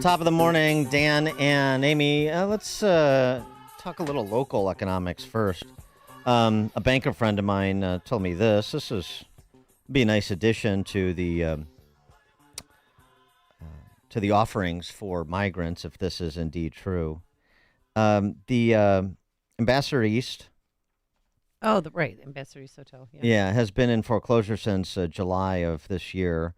Top of the morning, Dan and Amy. Let's talk a little local economics first. A banker friend of mine told me this. This is be a nice addition to the offerings for migrants, if this is indeed true. The Ambassador East. Oh, right, Ambassador East Hotel. Yeah, has been in foreclosure since July of this year.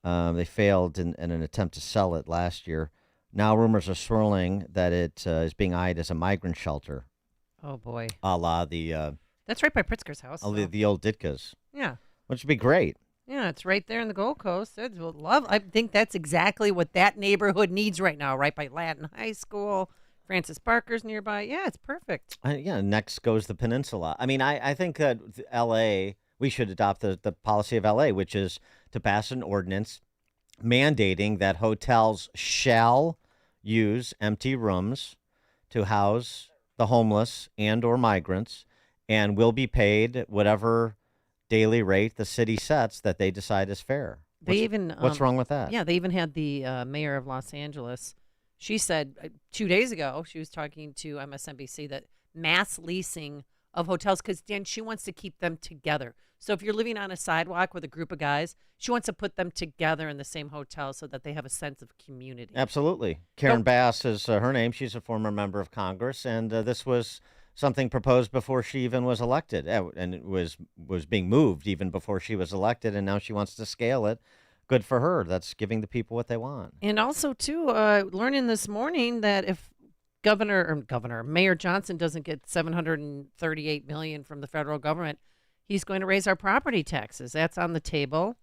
They failed in an attempt to sell it last year. Now rumors are swirling that it is being eyed as a migrant shelter, Oh boy, a la the that's right by Pritzker's house. So. the old Ditkas, Yeah, which would be great. yeah, it's right there in the Gold Coast. I think that's exactly what that neighborhood needs right now. Right by Latin High School, Francis Barker's nearby. Yeah, it's perfect. Yeah, next goes the peninsula. I mean, I think that L.A., we should adopt the policy of L.A., which is to pass an ordinance mandating that hotels shall use empty rooms to house the homeless and or migrants and will be paid whatever daily rate the city sets that they decide is fair. What's wrong with that? Yeah, they even had the mayor of Los Angeles. She said 2 days ago, she was talking to MSNBC that mass leasing of hotels, because Dan, she wants to keep them together. So if you're living on a sidewalk with a group of guys, she wants to put them together in the same hotel so that they have a sense of community. Absolutely. Karen Bass is her name. She's a former member of Congress, and this was something proposed before she even was elected, and it was being moved even before she was elected, and now she wants to scale it. Good for her. That's giving the people what they want. And also, too, learning this morning that if Mayor Johnson doesn't get $738 million from the federal government, he's going to raise our property taxes. That's on the table,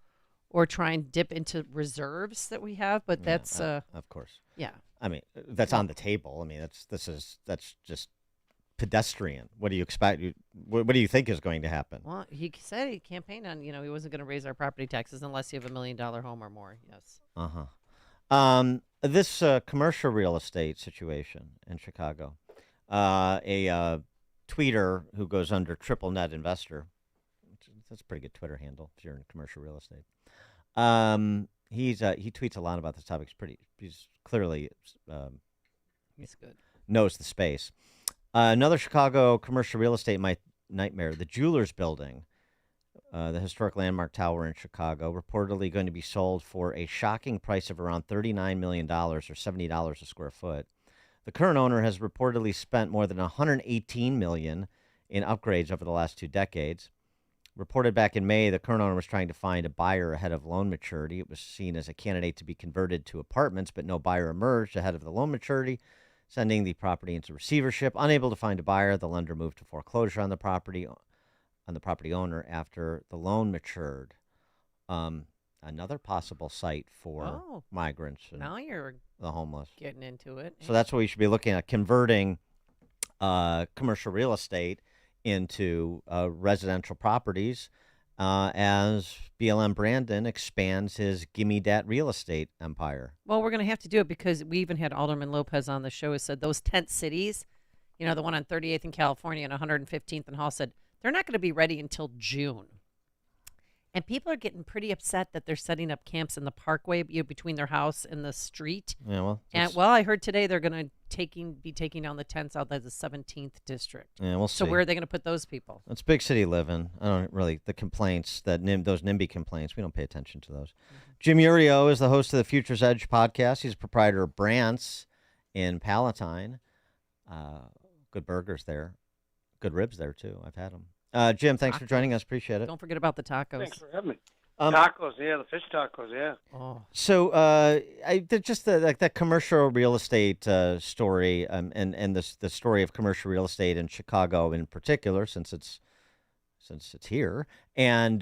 or try and dip into reserves that we have. But that's of course. Yeah. I mean, that's on the table. I mean, that's just pedestrian. What do you expect? What do you think is going to happen? Well, he said he campaigned on, he wasn't going to raise our property taxes unless you have $1 million home or more. Yes. This commercial real estate situation in Chicago, a tweeter who goes under Triple Net Investor, that's a pretty good Twitter handle if you're in commercial real estate. He tweets a lot about this topic. He's clearly he's good. Knows the space. Another Chicago commercial real estate nightmare, the Jewelers Building. The historic landmark tower in Chicago, reportedly going to be sold for a shocking price of around $39 million or $70 a square foot. The current owner has reportedly spent more than $118 million in upgrades over the last 2 decades. Reported back in May, the current owner was trying to find a buyer ahead of loan maturity. It was seen as a candidate to be converted to apartments, but no buyer emerged ahead of the loan maturity, sending the property into receivership. Unable to find a buyer, the lender moved to foreclosure on the property owner after the loan matured. Another possible site for migrants and now you're the homeless. Getting into it. So that's what we should be looking at, converting commercial real estate into residential properties as BLM Brandon expands his gimme dat real estate empire. Well, we're going to have to do it because we even had Alderman Lopez on the show who said those tent cities, the one on 38th in California and 115th in Hall, said they're not going to be ready until June. And people are getting pretty upset that they're setting up camps in the parkway between their house and the street. Yeah, I heard today they're going to be taking down the tents out of the 17th district. Yeah, we'll see. So where are they going to put those people? It's big city living. I don't really, the complaints, those NIMBY complaints, we don't pay attention to those. Mm-hmm. Jim Iuorio is the host of the Future's Edge podcast. He's a proprietor of Brant's in Palatine. Good burgers there. Good ribs there, too. I've had them. Jim, thanks for joining us. Appreciate it. Don't forget about the tacos. Thanks for having me. Tacos, the fish tacos, yeah. Oh. So, just that commercial real estate story, and the story of commercial real estate in Chicago in particular, since it's here, and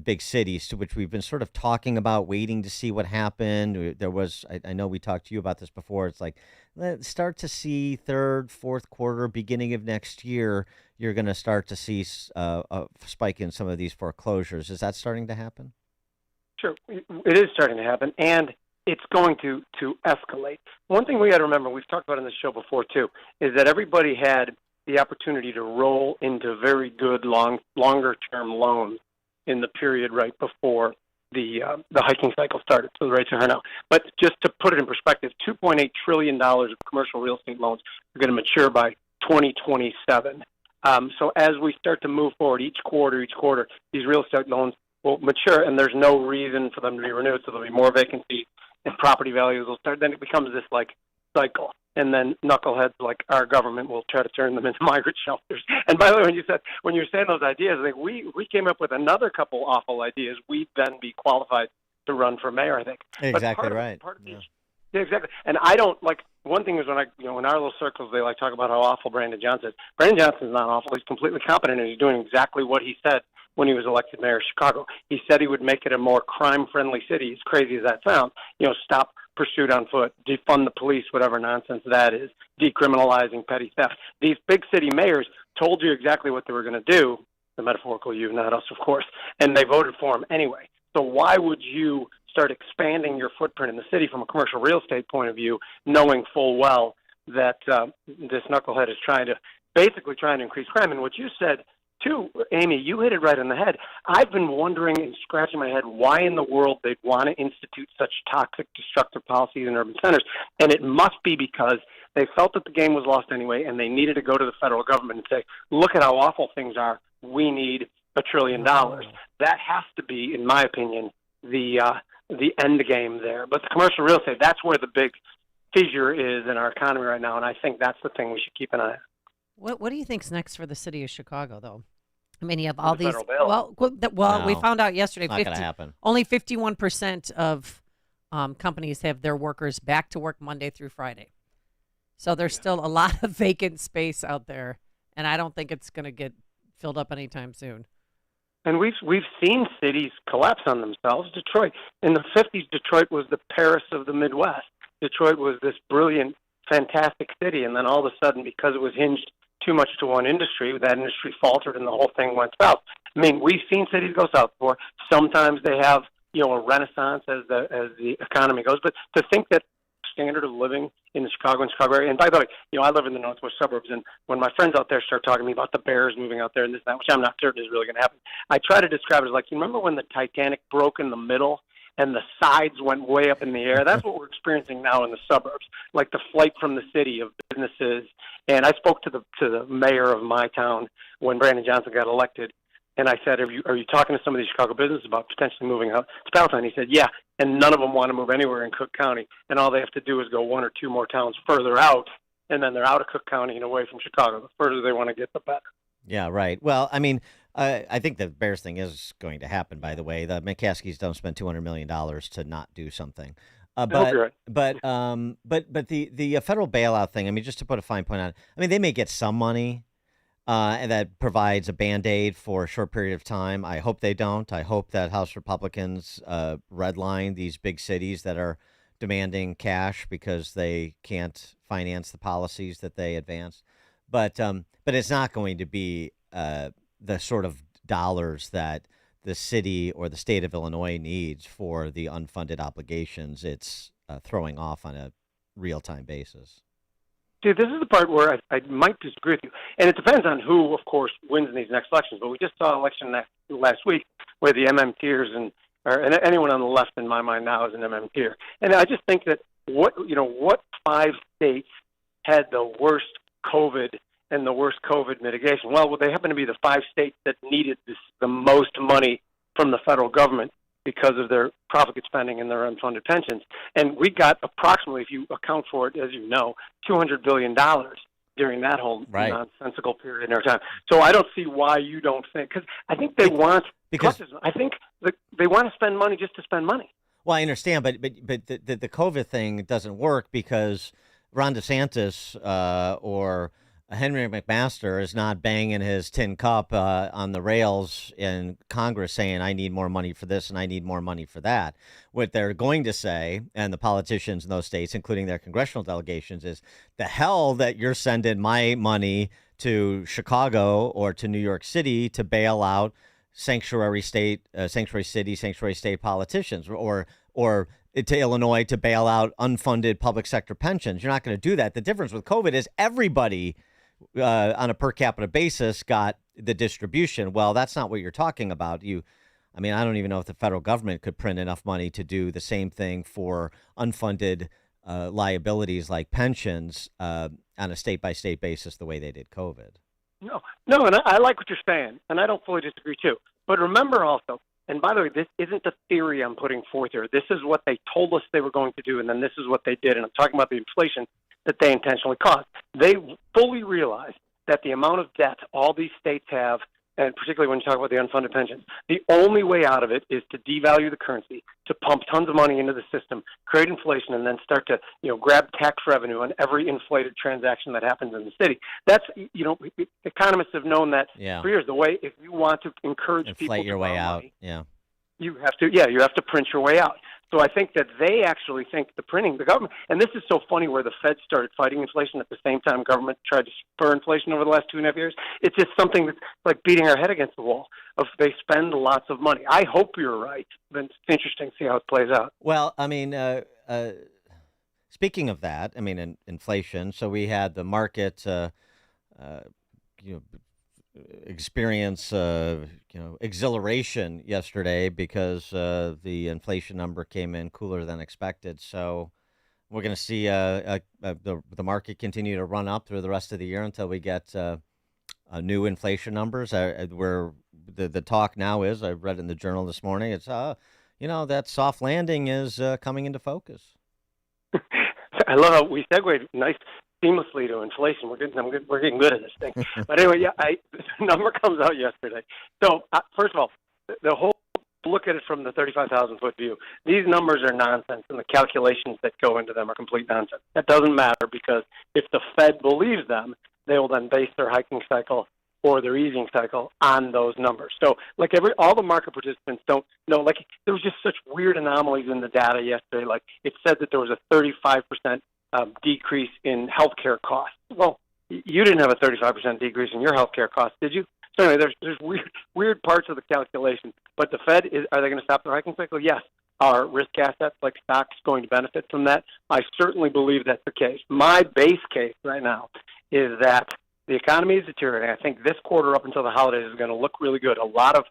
big cities, to which we've been sort of talking about, waiting to see what happened. There was, I know we talked to you about this before. It's like, let's start to see third, fourth quarter, beginning of next year, you're going to start to see a spike in some of these foreclosures. Is that starting to happen? Sure, it is starting to happen, and it's going to escalate. One thing we got to remember, we've talked about on this show before too, is that everybody had the opportunity to roll into very good longer-term loans in the period right before the hiking cycle started. So the rates are now. But just to put it in perspective, $2.8 trillion of commercial real estate loans are going to mature by 2027. So as we start to move forward each quarter, these real estate loans will mature, and there's no reason for them to be renewed. So there'll be more vacancy, and property values will start. Then it becomes this like cycle, and then knuckleheads like our government will try to turn them into migrant shelters. And by the way, when you were saying those ideas, I think we came up with another couple awful ideas. We'd then be qualified to run for mayor, I think. Exactly right. Yeah, exactly. And I don't like. One thing is when in our little circles, they like talk about how awful Brandon Johnson is. Brandon Johnson is not awful. He's completely competent, and he's doing exactly what he said when he was elected mayor of Chicago. He said he would make it a more crime-friendly city, as crazy as that sounds. Stop pursuit on foot, defund the police, whatever nonsense that is, decriminalizing petty theft. These big city mayors told you exactly what they were going to do, the metaphorical you, not us, of course, and they voted for him anyway. So why would you start expanding your footprint in the city from a commercial real estate point of view, knowing full well that this knucklehead is trying to increase crime? And what you said, too, Amy, you hit it right on the head. I've been wondering and scratching my head why in the world they'd want to institute such toxic, destructive policies in urban centers. And it must be because they felt that the game was lost anyway, and they needed to go to the federal government and say, look at how awful things are. We need $1 trillion. That has to be, in my opinion, the end game there. But the commercial real estate, that's where the big fissure is in our economy right now, and I think that's the thing we should keep an eye on. What do you think's next for the city of Chicago, though? I mean, you have all these. No. We found out yesterday. Not going to happen. Only 51% of companies have their workers back to work Monday through Friday. So there's still a lot of vacant space out there, and I don't think it's going to get filled up anytime soon. And we've seen cities collapse on themselves. Detroit, in the 50s, Detroit was the Paris of the Midwest. Detroit was this brilliant, fantastic city, and then all of a sudden, because it was hinged too much to one industry, that industry faltered and the whole thing went south. I mean, we've seen cities go south before. Sometimes they have, a renaissance as the economy goes. But to think that standard of living in the Chicago area, and by the way, I live in the northwest suburbs, and when my friends out there start talking to me about the Bears moving out there and this and that, which I'm not certain is really going to happen, I try to describe it as like, you remember when the Titanic broke in the middle and the sides went way up in the air? That's what we're experiencing now in the suburbs, like the flight from the city of businesses. And I spoke to the mayor of my town when Brandon Johnson got elected, and I said, are you talking to some of these Chicago businesses about potentially moving out to Palatine? He said, yeah, and none of them want to move anywhere in Cook County, and all they have to do is go one or two more towns further out, and then they're out of Cook County and away from Chicago. The further they want to get, the better. Yeah, right. Well, I mean, I think the Bears thing is going to happen, by the way. The McCaskies don't spend $200 million to not do something. But the federal bailout thing, I mean, just to put a fine point on it, I mean, they may get some money and that provides a Band-Aid for a short period of time. I hope they don't. I hope that House Republicans redline these big cities that are demanding cash because they can't finance the policies that they advance. But it's not going to be the sort of dollars that the city or the state of Illinois needs for the unfunded obligations it's throwing off on a real-time basis. See, this is the part where I might disagree with you. And it depends on who, of course, wins in these next elections. But we just saw an election last week where the MMTers and anyone on the left, in my mind now, is an MMTer. And I just think that what 5 states had the worst COVID and the worst COVID mitigation? Well, they happen to be the 5 states that needed the most money from the federal government because of their profligate spending and their unfunded pensions. And we got approximately, if you account for it, as you know, $200 billion during that whole nonsensical period in our time. So I don't see why you don't think, because I think they want, I think they want to spend money just to spend money. Well, I understand, but the COVID thing doesn't work because Ron DeSantis or Henry McMaster is not banging his tin cup on the rails in Congress saying, I need more money for this and I need more money for that. What they're going to say, and the politicians in those states, including their congressional delegations, is the hell that you're sending my money to Chicago or to New York City to bail out sanctuary state politicians or to Illinois to bail out unfunded public sector pensions. You're not going to do that. The difference with COVID is everybody on a per capita basis got the distribution. Well, that's not what you're talking about. You I mean, I don't even know if the federal government could print enough money to do the same thing for unfunded liabilities like pensions on a state by state basis the way they did COVID. No, and I like what you're saying, and I don't fully disagree too. But remember also, and by the way, this isn't a theory I'm putting forth here. This is what they told us they were going to do, and then this is what they did. And I'm talking about the inflation that they intentionally caused. They fully realized that the amount of debt all these states have, and particularly when you talk about the unfunded pensions, the only way out of it is to devalue the currency, to pump tons of money into the system, create inflation, and then start to grab tax revenue on every inflated transaction that happens in the city. That's economists have known that for years. The way, if you want to encourage people inflate your to way borrow out, money, you have to print your way out. So I think that they actually think the government, and this is so funny where the Fed started fighting inflation at the same time government tried to spur inflation over the last 2.5 years. It's just something that's like beating our head against the wall. They spend lots of money. I hope you're right. But it's interesting to see how it plays out. Well, I mean, speaking of that, I mean, inflation. So we had the market, experience exhilaration yesterday because the inflation number came in cooler than expected. So we're going to see the market continue to run up through the rest of the year until we get new inflation numbers. Where the talk now is, I read in the Journal this morning, it's that soft landing is coming into focus. I love how we segued seamlessly to inflation. We're getting good at this thing. But anyway, the number comes out yesterday. So first of all, the whole look at it from the 35,000-foot view. These numbers are nonsense, and the calculations that go into them are complete nonsense. That doesn't matter because if the Fed believes them, they will then base their hiking cycle or their easing cycle on those numbers. So, all the market participants don't know. There was just such weird anomalies in the data yesterday. Like, it said that there was a 35% decrease in healthcare costs. Well, you didn't have a 35% decrease in your healthcare costs, did you? So anyway, there's weird parts of the calculation. But the Fed are they going to stop the hiking cycle? Yes. Are risk assets like stocks going to benefit from that? I certainly believe that's the case. My base case right now is that the economy is deteriorating. I think this quarter up until the holidays is going to look really good. A lot of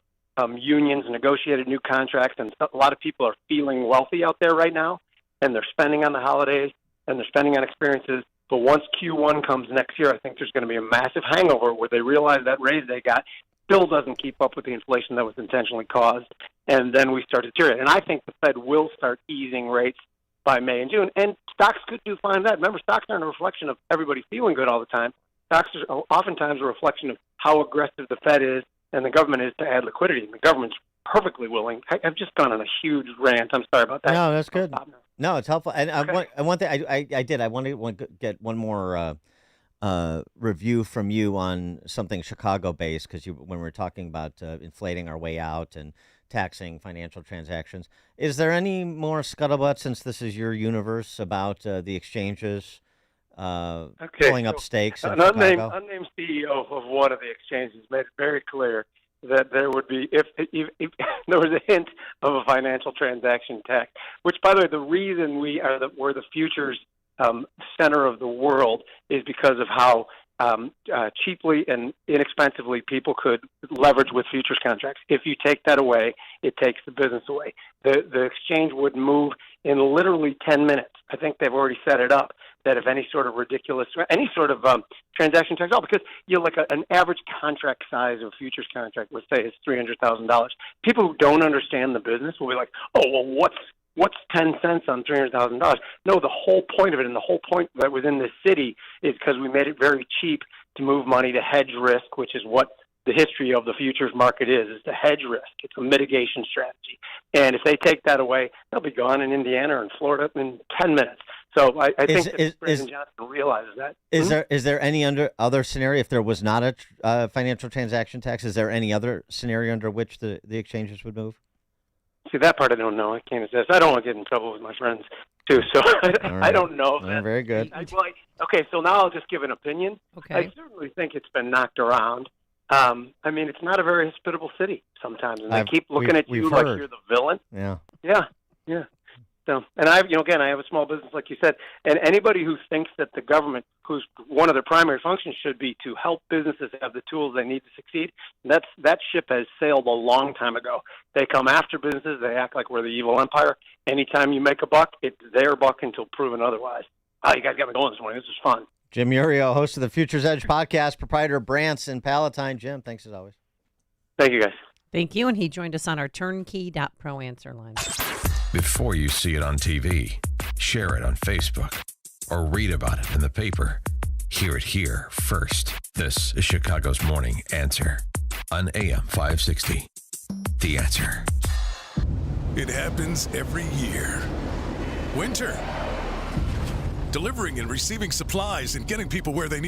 unions negotiated new contracts, and a lot of people are feeling wealthy out there right now, and they're spending on the holidays, and they're spending on experiences. But once Q1 comes next year, I think there's going to be a massive hangover where they realize that raise they got still doesn't keep up with the inflation that was intentionally caused, and then we start to deteriorate. And I think the Fed will start easing rates by May and June, and stocks could do fine that. Remember, stocks aren't a reflection of everybody feeling good all the time. Stocks are oftentimes a reflection of how aggressive the Fed is and the government is to add liquidity, and the government's perfectly willing. I've just gone on a huge rant. I'm sorry about that. No, that's good. No, it's helpful. And one thing I want to get one more review from you on something Chicago-based, because when we were talking about inflating our way out and taxing financial transactions, is there any more scuttlebutt, since this is your universe, about the exchanges pulling up stakes in Chicago? An unnamed CEO of one of the exchanges made it very clear that there would be, if there was a hint of a financial transaction tax, which, by the way, the reason we're the futures center of the world is because of how cheaply and inexpensively people could leverage with futures contracts. If you take that away, it takes the business away. The exchange would move in literally 10 minutes. I think they've already set it up that if any sort of transaction tax, because an average contract size of a futures contract, let's say, is $300,000. People who don't understand the business will be like, oh, well, what's 10 cents on $300,000? No, the whole point of it, and the whole point that was in this city, is because we made it very cheap to move money to hedge risk, which is what the history of the futures market is to hedge risk. It's a mitigation strategy. And if they take that away, they'll be gone in Indiana or in Florida in 10 minutes. So I think that President Johnson realizes that. Is there any other scenario, if there was not a financial transaction tax, is there any other scenario under which the exchanges would move? See, that part I don't know. I can't assess. I don't want to get in trouble with my friends, too, so I don't know. Very good. Okay, so now I'll just give an opinion. Okay. I certainly think it's been knocked around. I mean, it's not a very hospitable city sometimes, and they keep looking at you like you're the villain. Yeah. Yeah. So, and again, I have a small business, like you said, and anybody who thinks that the government, whose one of their primary functions should be to help businesses have the tools they need to succeed, that ship has sailed a long time ago. They come after businesses. They act like we're the evil empire. Anytime you make a buck, it's their buck until proven otherwise. Oh, you guys got me going this morning. This is fun. Jim Iuorio, host of the Future's Edge podcast, proprietor of Brant's in Palatine. Jim, thanks as always. Thank you, guys. Thank you. And he joined us on our turnkey.pro answer line. Before you see it on TV, share it on Facebook, or read about it in the paper, hear it here first. This is Chicago's Morning Answer on AM 560. The Answer. It happens every year. Winter. Delivering and receiving supplies and getting people where they need